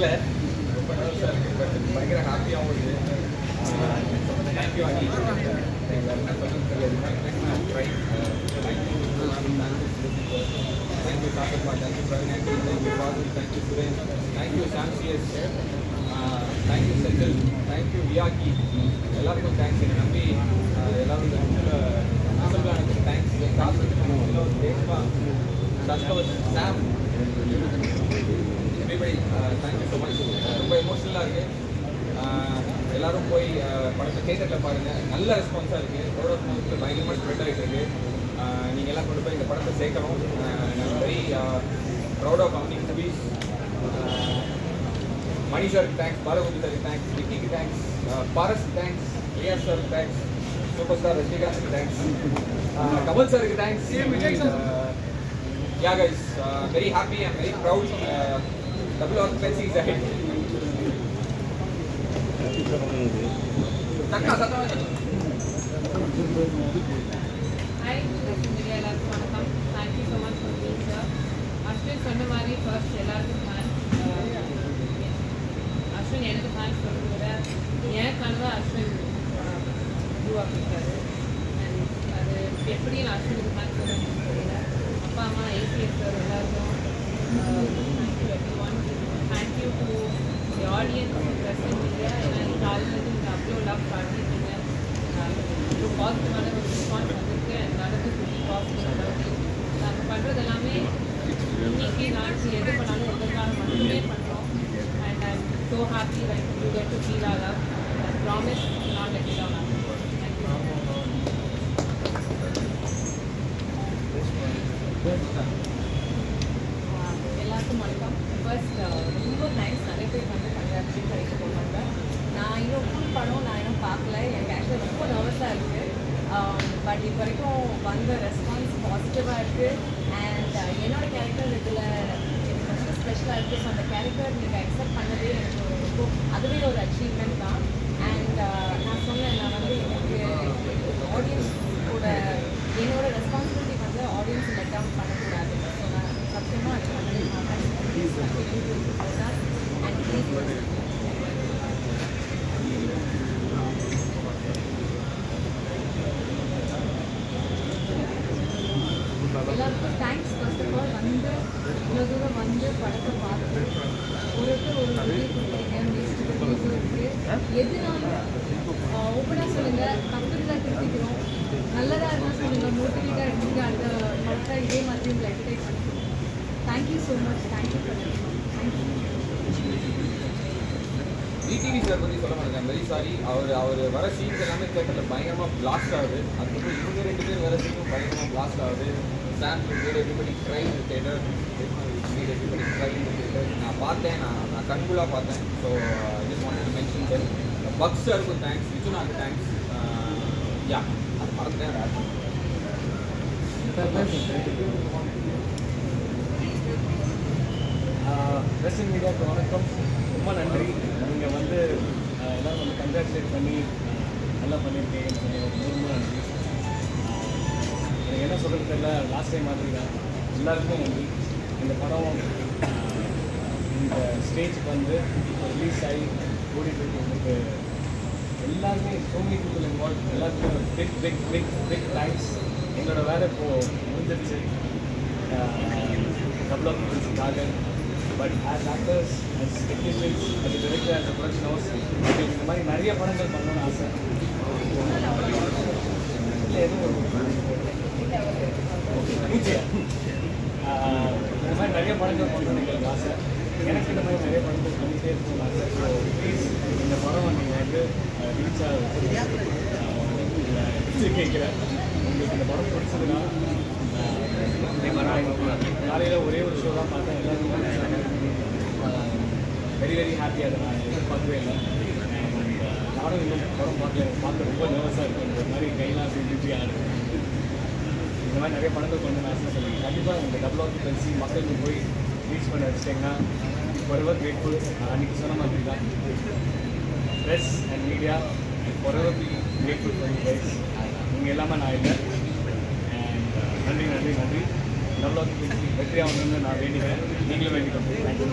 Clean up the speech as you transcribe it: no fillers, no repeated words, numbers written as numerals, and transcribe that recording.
வரல, ரொம்ப நர்வஸாக இருக்குது. பட் பயங்கர ஹாப்பியாகவும் இருக்குது. தேங்க்யூ அனி. என்ன சொல்லுன்னு தெரியாது. தேங்க்யூ சாத்தப்பா, தேங்க்யூ பிரவீன், தேங்க்யூ பாது, thank you Suresh, thank you சாம்சியஸ், thank you Senthil, thank you வியாக்கி. எல்லாருக்கும் தேங்க்ஸ். என்னை நம்பி எல்லோரும் இந்த புக்கில் தேங்க்ஸ். காசுக்கு தேங்க்ஸ்பா சஸ்கவர் சாம் எவ்ரிபடி தேங்க்யூ ஸோ மச். ரொம்ப எமோஷ்னலாக இருக்குது. எல்லோரும் போய் படத்தை தியேட்டரில் பாருங்கள். நல்ல ரெஸ்பான்ஸாக இருக்குது. ப்ரோட் மவுத்தில் பயங்கரமாக ஸ்ப்ரெட் ஆகிட்டு இருக்குது. நீங்கள் எல்லாம் கொண்டு போய் இந்த படத்தை சேர்க்கணும். நான் வெரி ப்ரௌட் ஆஃப் அம்னிங் மூவிஸ். மணி சாருக்கு தேங்க்ஸ், பாலகுதி சாருக்கு தேங்க்ஸ், விக்கிக்கு தேங்க்ஸ், பாரஸ் தேங்க்ஸ், ரியா சாருக்கு தேங்க்ஸ், சூப்பர் ஸ்டார் ரஜினிகாந்த்க்கு தேங்க்ஸ், கமல் சாருக்கு thanks. Yeah guys, very happy and very proud. Double occupancy is ahead. Takka sakka. Hi, media எல்லாருக்கும் வணக்கம். Thank you so much for being here. Ashwin சொன்ன மாதிரி ஃபர்ஸ்ட் எல்லாருக்கும் தேங்க்ஸ். அஸ்வின் எனக்கு தேங்க்ஸ் சொல்கிறத விட என் கனவை அஸ்வின் உருவாக்கிட்டாரு. அண்ட் அது எப்படி நான் அஸ்வினுக்கு தேங்க்ஸ் சொல்லுன்னு தெரியல. அப்பா அம்மா ஏசிஎஸ் சார் எல்லாருக்கும் thank you every one. Thank you to the audience press and media. ஏன்னா காலேஜ் அவ்வளோ லவ் காட்டியிருக்கீங்க. அவ்வளோ பாசிட்டிவான ஒரு ரெஸ்பான்ஸ் வந்திருக்கு. அண்ட் நடந்து சொல்லி பாசிட்டிவ் நம்ம பண்ணுறது எல்லாமே இன்னைக்கு நாளைக்கு எது பண்ணாலும் எதுக்காக மட்டுமே பண்ணுறோம். And I am so happy like you get to feel our love. I promise not let it down. எல்லாருக்கும் வணக்கம். ஃபர்ஸ்ட் ரொம்ப தேங்க்ஸ். நிறைய பேர் வந்து கங்க்ராச்சுலேஷன் கிடைக்க போகிறாங்க. நான் இன்னும் ஃபுல் படம் நான் இன்னும் பார்க்கல. எனக்கு ஆக்சுவலாக ரொம்ப நர்வஸாக இருக்குது. பட் இப்போ வரைக்கும் வந்த ரெஸ்பான்ஸ் பாசிட்டிவாக இருக்குது. அண்ட் என்னோட கேரக்டர் இதில் எனக்கு ரொம்ப ஸ்பெஷலாக இருக்குது. ஸோ அந்த கேரக்டர் நீங்கள் அக்செப்ட் பண்ணதே எனக்கு ரொம்ப அதுவே ஒரு அச்சீவ்மெண்ட் தான். அண்ட் நான் சொன்னேன், நான் வந்து எனக்கு ஆடியன்ஸ் கூட என்னோட ரெஸ்பான்சிபிலிட்டி வந்து ஆடியன்ஸ் லெட் டவுன் பண்ணக்கூடாது. ஸோ நான் சத்தியமாக அது பண்ணவே மாட்டேன். Please continue to support us and please எல்லாருக்கும் தேங்க்ஸ். ஃபர்ஸ்ட் ஆஃப் ஆல் வந்து இவ்வளோ தூரம் வந்து படத்தை பார்த்து ஒருத்தர் ஒரு ரிவ்யூ கொடுக்குறீங்க. எதுனாலும் ஓப்பனாக சொல்லுங்கள். தப்பு இருந்தால் திருத்திக்கிறோம். நல்லதாக இருந்தால் சொல்லுங்கள். மோட்டிவேட்டாக எடுத்துட்டு அந்த படத்தை இதே மாதிரி உங்களை என்டர்டைன் பண்ணிக்கிறோம். Thank you so much. Thank you for thank you. TTV sir பற்றி சொல்ல மாட்டேன். Very sorry. அவர் வர சீன்ஸ் எல்லாமே தேட்டரில் பயங்கரமாக பிளாஸ்ட் ஆகுது. அதுக்கப்புறம் இவங்க 2 பேர் வர சீனும் பயங்கரமாக பிளாஸ்ட் ஆகுது. சாம் everybody cry in theatre. Everybody cry in theatre. நான் பார்த்தேன். நான் கண்குள்ளாக பார்த்தேன். So just wanted to mention sir. பக்ஸ் சாருக்கும் தேங்க்ஸ், விஜுனாக்கு தேங்க்ஸ். யா அது மறந்துட்டேன். ப்ரெஸ் அண்ட் மீடியாவுக்கு வணக்கம். ரொம்ப நன்றி. நீங்கள் வந்து எல்லோரும் வந்து கங்க்ராச்சுலேட் பண்ணி நல்லா பண்ணியிருக்கீங்கன்னு சொல்லி ரொம்ப நன்றி. எனக்கு என்ன சொல்கிறது தெரியல. லாஸ்ட் டைம் மாதிரி தான் எல்லாருக்கும் நன்றி. இந்த படம் இந்த ஸ்டேஜுக்கு வந்து இப்போ ரிலீஸ் ஆகி ஓடிட்டு உங்களுக்கு எல்லாருமே சோமி பீப்புள் இன்வால்வ். எல்லாருக்கும் big big big big thanks. எங்களோட வேலை இப்போது முடிஞ்சிருச்சு டபுள் ஆஃபீஸுக்காக. But as actors, as technicians, as a director, as a production house, எனக்கு இந்த மாதிரி நிறைய படங்கள் பண்ணணும்னு ஆசை. இல்லை எதுவும் பூச்சியா இந்த மாதிரி நிறைய படங்கள் பண்ணணும்னு எங்களுக்கு ஆசை. எனக்கு இந்த மாதிரி நிறைய படங்கள் பண்ணிகிட்டே இருக்கணும்னு ஆசை. ஸோ ப்ளீஸ் இந்த படம் நீங்கள் வந்து ரீச்சாக கேட்குறேன். உங்களுக்கு இந்த படம் பிடிச்சதுன்னா காலையில் ஒரே ஒரு ஷோ தான் பார்த்தேன். எல்லாருமே வெரி வெரி ஹாப்பி. அதை நான் எதிர்பார்க்கவே இல்லை. நானும் இன்னும் படம் பார்க்க ரொம்ப நர்வஸாக இருக்கும். இந்த மாதிரி கைலாம் செஞ்சுட்டு யாரு இந்த மாதிரி நிறைய படங்கள் கொண்டு நான் ஆசை சொல்லுவேன். கண்டிப்பாக உங்கள் டபுள் ஆக்குபென்சி மக்களுக்கு போய் ரீச் பண்ண வச்சிட்டிங்கன்னா ஃபாரெவர் கிரேட்ஃபுல். அன்றைக்கி சொன்ன மாதிரி தான் press and media forever be grateful for you guys. நீங்கள் எல்லாமே நான் இல்லை. அண்ட் நன்றி நன்றி நன்றி. டபுள் ஆக்குபென்சி வெற்றியாகணும்னு நான் வேண்டிக்கிறேன். நீங்களும் வேண்டிக்கணும். தேங்க்யூ.